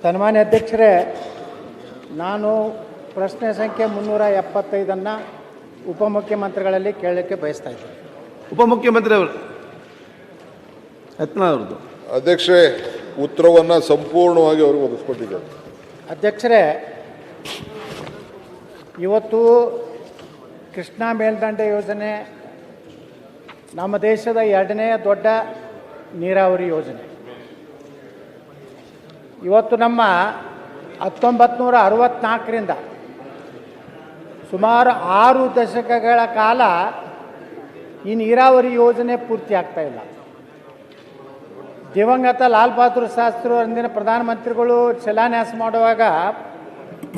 ಸನ್ಮಾನ್ಯ ಅಧ್ಯಕ್ಷರೇ, ನಾನು ಪ್ರಶ್ನೆ ಸಂಖ್ಯೆ 375 ಉಪಮುಖ್ಯಮಂತ್ರಿಗಳಲ್ಲಿ ಕೇಳಲಿಕ್ಕೆ ಬಯಸ್ತಾ ಇದ್ದೀನಿ. ಉಪಮುಖ್ಯಮಂತ್ರಿ ಅವರು ಯತ್ನಾಳ್ ಅಧ್ಯಕ್ಷರೇ, ಉತ್ತರವನ್ನು ಸಂಪೂರ್ಣವಾಗಿ ಅವ್ರಿಗೆ ಒದಗಿಸ್ಕೊಟ್ಟಿದ್ದಾರೆ. ಅಧ್ಯಕ್ಷರೇ, ಇವತ್ತು ಕೃಷ್ಣಾ ಮೇಲ್ದಂಡೆ ಯೋಜನೆ ನಮ್ಮ ದೇಶದ 2ನೇ ದೊಡ್ಡ ನೀರಾವರಿ ಯೋಜನೆ. ಇವತ್ತು ನಮ್ಮ 1964ರಿಂದ ಸುಮಾರು 6 ದಶಕಗಳ ಕಾಲ ಈ ನೀರಾವರಿ ಯೋಜನೆ ಪೂರ್ತಿ ಆಗ್ತಾ ಇಲ್ಲ. ದಿವಂಗತ ಲಾಲ್ ಬಹದ್ದೂರ್ ಶಾಸ್ತ್ರಿ ಅಂದಿನ ಪ್ರಧಾನಮಂತ್ರಿಗಳು ಶಿಲಾನ್ಯಾಸ ಮಾಡುವಾಗ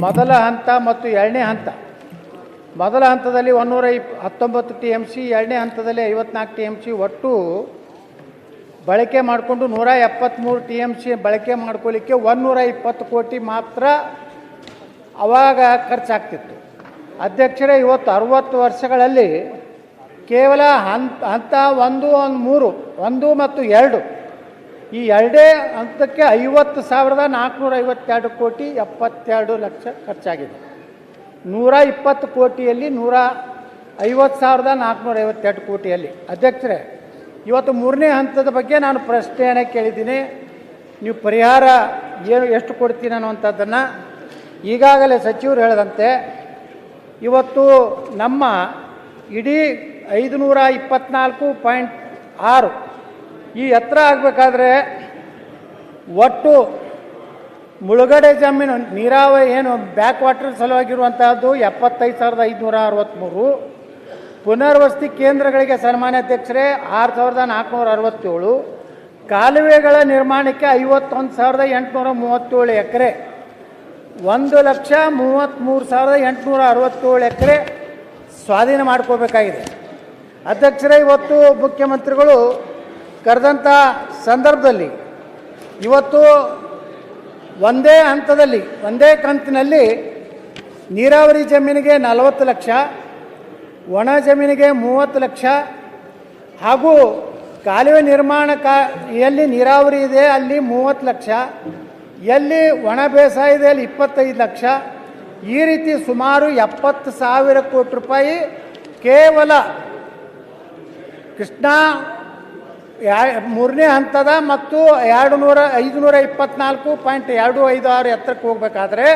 ಮೊದಲ ಹಂತ ಮತ್ತು 2ನೇ ಹಂತ, ಮೊದಲ ಹಂತದಲ್ಲಿ 119 TMC, 2ನೇ ಹಂತದಲ್ಲಿ 54 TMC ಒಟ್ಟು ಬಳಕೆ ಮಾಡಿಕೊಂಡು 173 TMC ಬಳಕೆ ಮಾಡ್ಕೊಳ್ಳಿಕ್ಕೆ 120 ಕೋಟಿ ಮಾತ್ರ ಆವಾಗ ಖರ್ಚಾಗ್ತಿತ್ತು. ಅಧ್ಯಕ್ಷರೇ, ಇವತ್ತು 60 ವರ್ಷಗಳಲ್ಲಿ ಕೇವಲ ಹಂತ 1, 3 ಮತ್ತು 2 ಈ 2 ಹಂತಕ್ಕೆ 50,452 ಕೋಟಿ 72 ಲಕ್ಷ ಖರ್ಚಾಗಿದೆ. 120 ಕೋಟಿಯಲ್ಲಿ 150,452 ಕೋಟಿಯಲ್ಲಿ. ಅಧ್ಯಕ್ಷರೇ, ಇವತ್ತು 3ನೇ ಹಂತದ ಬಗ್ಗೆ ನಾನು ಪ್ರಶ್ನೆಯನ್ನು ಕೇಳಿದ್ದೀನಿ. ನೀವು ಪರಿಹಾರ ಎಷ್ಟು ಕೊಡ್ತೀನಿ ಅನ್ನುವಂಥದ್ದನ್ನು ಈಗಾಗಲೇ ಸಚಿವರು ಹೇಳಿದಂತೆ ಇವತ್ತು ನಮ್ಮ ಇಡೀ 524.6 ಈ ಎತ್ತರ ಆಗಬೇಕಾದ್ರೆ ಒಟ್ಟು ಮುಳುಗಡೆ ಜಮೀನು ನೀರಾವರಿ ಏನು ಬ್ಯಾಕ್ ವಾಟರ್ ಸಲುವಾಗಿರುವಂತಹದ್ದು 75,563, ಪುನರ್ವಸತಿ ಕೇಂದ್ರಗಳಿಗೆ ಸನ್ಮಾನ್ಯ ಅಧ್ಯಕ್ಷರೇ 6,467, ಕಾಲುವೆಗಳ ನಿರ್ಮಾಣಕ್ಕೆ 51,837 ಎಕರೆ, 1,33,867 ಎಕರೆ ಸ್ವಾಧೀನ ಮಾಡ್ಕೋಬೇಕಾಗಿದೆ. ಅಧ್ಯಕ್ಷರೇ, ಇವತ್ತು ಮುಖ್ಯಮಂತ್ರಿಗಳು ಕರೆದಂಥ ಸಂದರ್ಭದಲ್ಲಿ ಇವತ್ತು ಒಂದೇ ಹಂತದಲ್ಲಿ ಒಂದೇ ಕಂತಿನಲ್ಲಿ ನೀರಾವರಿ ಜಮೀನಿಗೆ 40 ಲಕ್ಷ, ಒಣ ಜಮೀನಿಗೆ 30 ಲಕ್ಷ ಹಾಗೂ ಕಾಲುವೆ ನಿರ್ಮಾಣ ಎಲ್ಲಿ ನೀರಾವರಿ ಇದೆ ಅಲ್ಲಿ 30 ಲಕ್ಷ, ಎಲ್ಲಿ ಒಣ ಬೇಸಾಯ ಇದೆ ಅಲ್ಲಿ 25 ಲಕ್ಷ, ಈ ರೀತಿ ಸುಮಾರು 70,000 ಕೋಟಿ ರೂಪಾಯಿ ಕೇವಲ ಕೃಷ್ಣಾ 3ನೇ ಹಂತದ ಮತ್ತು 524.256 ಎತ್ತರಕ್ಕೆ ಹೋಗಬೇಕಾದ್ರೆ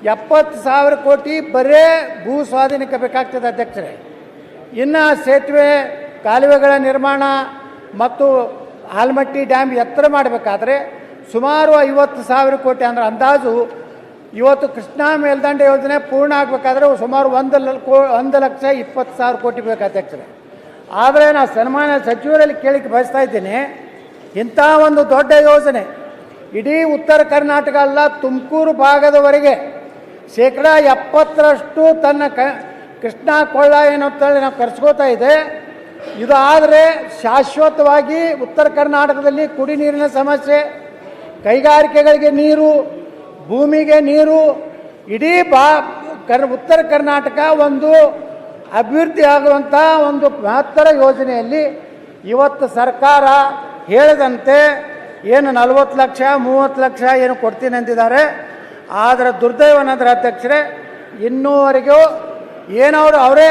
70,000 ಕೋಟಿ ಬರೇ ಭೂ ಸ್ವಾಧೀನಕ್ಕೆ ಬೇಕಾಗ್ತದೆ. ಅಧ್ಯಕ್ಷರೇ, ಇನ್ನು ಸೇತುವೆ ಕಾಲುವೆಗಳ ನಿರ್ಮಾಣ ಮತ್ತು ಆಲಮಟ್ಟಿ ಡ್ಯಾಮ್ ಎತ್ತರ ಮಾಡಬೇಕಾದ್ರೆ ಸುಮಾರು 50,000 ಕೋಟಿ ಅಂದರೆ ಅಂದಾಜು ಇವತ್ತು ಕೃಷ್ಣಾ ಮೇಲ್ದಂಡೆ ಯೋಜನೆ ಪೂರ್ಣ ಆಗಬೇಕಾದ್ರೆ ಸುಮಾರು 1,20,000 ಕೋಟಿ ಬೇಕು. ಅಧ್ಯಕ್ಷರೇ, ಆದರೆ ನಾನು ಸನ್ಮಾನ್ಯ ಸಚಿವರಲ್ಲಿ ಕೇಳಿಕ್ಕೆ ಬಯಸ್ತಾ ಇದ್ದೀನಿ, ಇಂಥ ಒಂದು ದೊಡ್ಡ ಯೋಜನೆ ಇಡೀ ಉತ್ತರ ಕರ್ನಾಟಕ ಅಲ್ಲ, ತುಮಕೂರು ಭಾಗದವರೆಗೆ 70% ತನ್ನ ಕೃಷ್ಣಾ ಕೊಳ್ಳ ಏನಂತೇಳಿ ನಾವು ಕರೆಸ್ಕೋತಾ ಇದೆ. ಇದು ಆದರೆ ಶಾಶ್ವತವಾಗಿ ಉತ್ತರ ಕರ್ನಾಟಕದಲ್ಲಿ ಕುಡಿ ನೀರಿನ ಸಮಸ್ಯೆ, ಕೈಗಾರಿಕೆಗಳಿಗೆ ನೀರು, ಭೂಮಿಗೆ ನೀರು, ಇಡೀ ಉತ್ತರ ಕರ್ನಾಟಕ ಒಂದು ಅಭಿವೃದ್ಧಿ ಆಗುವಂಥ ಒಂದು ಮಹತ್ತರ ಯೋಜನೆಯಲ್ಲಿ ಇವತ್ತು ಸರ್ಕಾರ ಹೇಳಿದಂತೆ ಏನು 40 ಲಕ್ಷ 30 ಲಕ್ಷ ಏನು ಕೊಡ್ತೀನಿ ಅಂತಿದ್ದಾರೆ. ಆದರೆ ದುರ್ದೈವನಾದ್ರೆ ಅಧ್ಯಕ್ಷರೇ, ಇನ್ನೂವರೆಗೂ ಏನವರು ಅವರೇ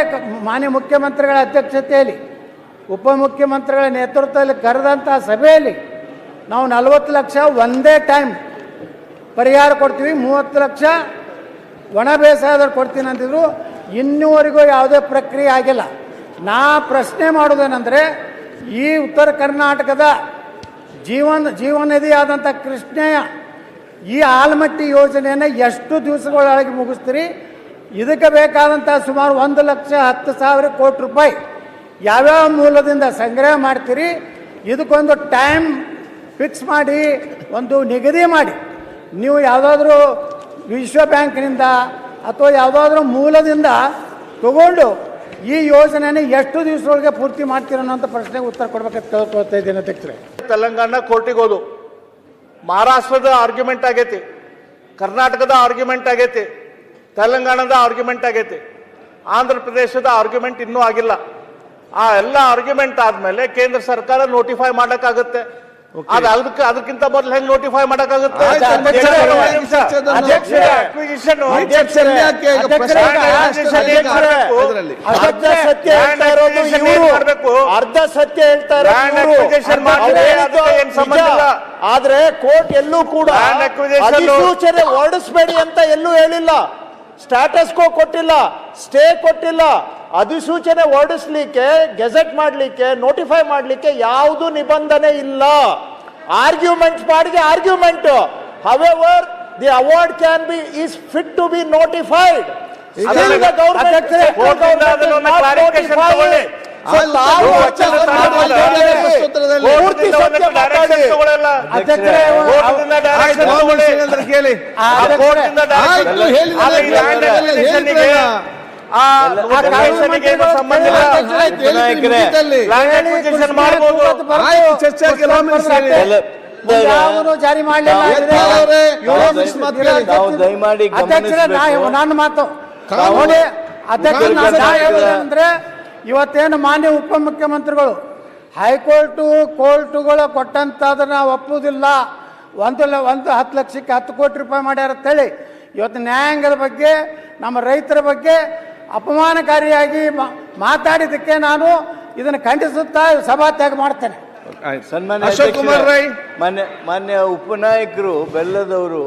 ಮಾನ್ಯ ಮುಖ್ಯಮಂತ್ರಿಗಳ ಅಧ್ಯಕ್ಷತೆಯಲ್ಲಿ ಉಪಮುಖ್ಯಮಂತ್ರಿಗಳ ನೇತೃತ್ವದಲ್ಲಿ ಕರೆದಂಥ ಸಭೆಯಲ್ಲಿ ನಾವು 40 ಲಕ್ಷ ಒಂದೇ ಟೈಮ್ ಪರಿಹಾರ ಕೊಡ್ತೀವಿ, 30 ಲಕ್ಷ ಒಣ ಬೇಸಾಯದವ್ರು ಕೊಡ್ತೀನಿ ಅಂತಿದ್ರು. ಇನ್ನೂವರೆಗೂ ಯಾವುದೇ ಪ್ರಕ್ರಿಯೆ ಆಗಿಲ್ಲ. ನಾ ಪ್ರಶ್ನೆ ಮಾಡೋದೇನೆಂದರೆ, ಈ ಉತ್ತರ ಕರ್ನಾಟಕದ ಜೀವನದಿ ಆದಂಥ ಕೃಷ್ಣೆಯ ಈ ಆಲಮಟ್ಟಿ ಯೋಜನೆಯನ್ನು ಎಷ್ಟು ದಿವಸಗಳೊಳಗೆ ಮುಗಿಸ್ತೀರಿ? ಇದಕ್ಕೆ ಬೇಕಾದಂಥ ಸುಮಾರು 1,10,000 ಕೋಟಿ ರೂಪಾಯಿ ಯಾವ್ಯಾವ ಮೂಲದಿಂದ ಸಂಗ್ರಹ ಮಾಡ್ತೀರಿ? ಇದಕ್ಕೊಂದು ಟೈಮ್ ಫಿಕ್ಸ್ ಮಾಡಿ, ಒಂದು ನಿಗದಿ ಮಾಡಿ, ನೀವು ಯಾವುದಾದ್ರೂ ವಿಶ್ವ ಬ್ಯಾಂಕ್ನಿಂದ ಅಥವಾ ಯಾವುದಾದ್ರೂ ಮೂಲದಿಂದ ತಗೊಂಡು ಈ ಯೋಜನೆಯನ್ನು ಎಷ್ಟು ದಿವಸದೊಳಗೆ ಪೂರ್ತಿ ಮಾಡ್ತೀರ ಅನ್ನೋಂಥ ಪ್ರಶ್ನೆಗೆ ಉತ್ತರ ಕೊಡ್ಬೇಕಂತ ಕೇಳ್ಕೊಳ್ತಾ ಇದ್ದೀನಿ. ಅಧ್ಯಕ್ಷರೇ, ತೆಲಂಗಾಣ ಕೋರ್ಟಿಗೆ ಹೋದು, ಮಹಾರಾಷ್ಟ್ರದ ಆರ್ಗ್ಯುಮೆಂಟ್ ಆಗೈತಿ, ಕರ್ನಾಟಕದ ಆರ್ಗ್ಯುಮೆಂಟ್ ಆಗೈತಿ, ತೆಲಂಗಾಣದ ಆರ್ಗ್ಯುಮೆಂಟ್ ಆಗೈತಿ, ಆಂಧ್ರ ಪ್ರದೇಶದ ಆರ್ಗ್ಯುಮೆಂಟ್ ಇನ್ನೂ ಆಗಿಲ್ಲ. ಆ ಎಲ್ಲ ಆರ್ಗ್ಯುಮೆಂಟ್ ಆದಮೇಲೆ ಕೇಂದ್ರ ಸರ್ಕಾರ ನೋಟಿಫೈ ಮಾಡೋಕ್ಕಾಗುತ್ತೆ. ಅದಕ್ಕಿಂತ ಮೊದಲು ಹೆಂಗ್ ನೋಟಿಫೈ ಮಾಡಕ್ಕಾಗುತ್ತೆ ಆಯ್ತು, ಅಧ್ಯಕ್ಷರೇ, ಅಧ್ಯಕ್ಷರೇ, ಅಕ್ವಿಸಿಷನ್ ಅಧ್ಯಕ್ಷರೇ, ಯಾಕೆ ಈಗ ಪ್ರಶ್ನೆ ಇದರಲ್ಲಿ? ಅರ್ಧ ಸತ್ಯ ಹೇಳ್ತಾ ಇರೋದು ಇವ್ರು. ಅರ್ಧ ಸತ್ಯ ಹೇಳ್ತಾ Land ಇರೋದು acquisition ಇವ್ರು. ಮಾಡಿದ್ರೆ ಅವ್ರು ಅದಕ್ಕೆ ಏನ್ ಸಂಬಂಧ ನಿಜ. ಇಲ್ಲ. ಆದ್ರೆ ಕೋರ್ಟ್ ಎಲ್ಲೂ ಕೂಡ Land acquisition ಅಧಿಸೂಚನೆ ಹೊರಡಿಸಬೇಡಿ ಅಂತ ಎಲ್ಲೂ ಹೇಳಿಲ್ಲ. ಸ್ಟಾಟಸ್ ಕೋ ಕೊಟ್ಟಿಲ್ಲ, ಸ್ಟೇ ಕೊಟ್ಟಿಲ್ಲ. ಅಧಿಸೂಚನೆ ಹೊರಡಿಸ್ಲಿಕ್ಕೆ, ಗೆಜೆಟ್ ಮಾಡ್ಲಿಕ್ಕೆ, ನೋಟಿಫೈ ಮಾಡ್ಲಿಕ್ಕೆ ಯಾವುದು ನಿಬಂಧನೆ ಇಲ್ಲ. ಆರ್ಗ್ಯುಮೆಂಟ್ ಮಾಡಿಗೆ argument. However the award can be is fit to be notified. ಕೇಳಿ ಆಯ್ತು, ಚರ್ಚೆ ಯಾವುದೂ ಜಾರಿ ಮಾಡಲಿಲ್ಲ. ದಯಮಾಡಿ ಅಧ್ಯಕ್ಷರೇ, ನನ್ನ ಮಾತು ನೋಡಿ. ಅಧ್ಯಕ್ಷ, ಅಂದ್ರೆ ಇವತ್ತೇನು ಮಾನ್ಯ ಉಪಮುಖ್ಯಮಂತ್ರಿಗಳು ಹೈಕೋರ್ಟು ಕೋರ್ಟುಗಳು ಕೊಟ್ಟಂತದನ್ನ ನಾವು ಒಪ್ಪುವುದಿಲ್ಲ, ಒಂದು 10 ಲಕ್ಷಕ್ಕೆ 10 ಕೋಟಿ ರೂಪಾಯಿ ಮಾಡ್ಯಾರ ಅಂತೇಳಿ ಇವತ್ತು ನ್ಯಾಯಾಂಗದ ಬಗ್ಗೆ, ನಮ್ಮ ರೈತರ ಬಗ್ಗೆ ಅಪಮಾನಕಾರಿಯಾಗಿ ಮಾತಾಡಿದ್ದಕ್ಕೆ ನಾನು ಇದನ್ನು ಖಂಡಿಸುತ್ತಾ ಸಭಾತ್ಯಾಗ ಮಾಡ್ತೇನೆ. ಸನ್ಮಾನ್ಯ ಅಶೋಕ್ ಕುಮಾರ್ ರೈ. ಮಾನ್ಯ ಉಪನಾಯಕರು ಬೆಲ್ಲದವರು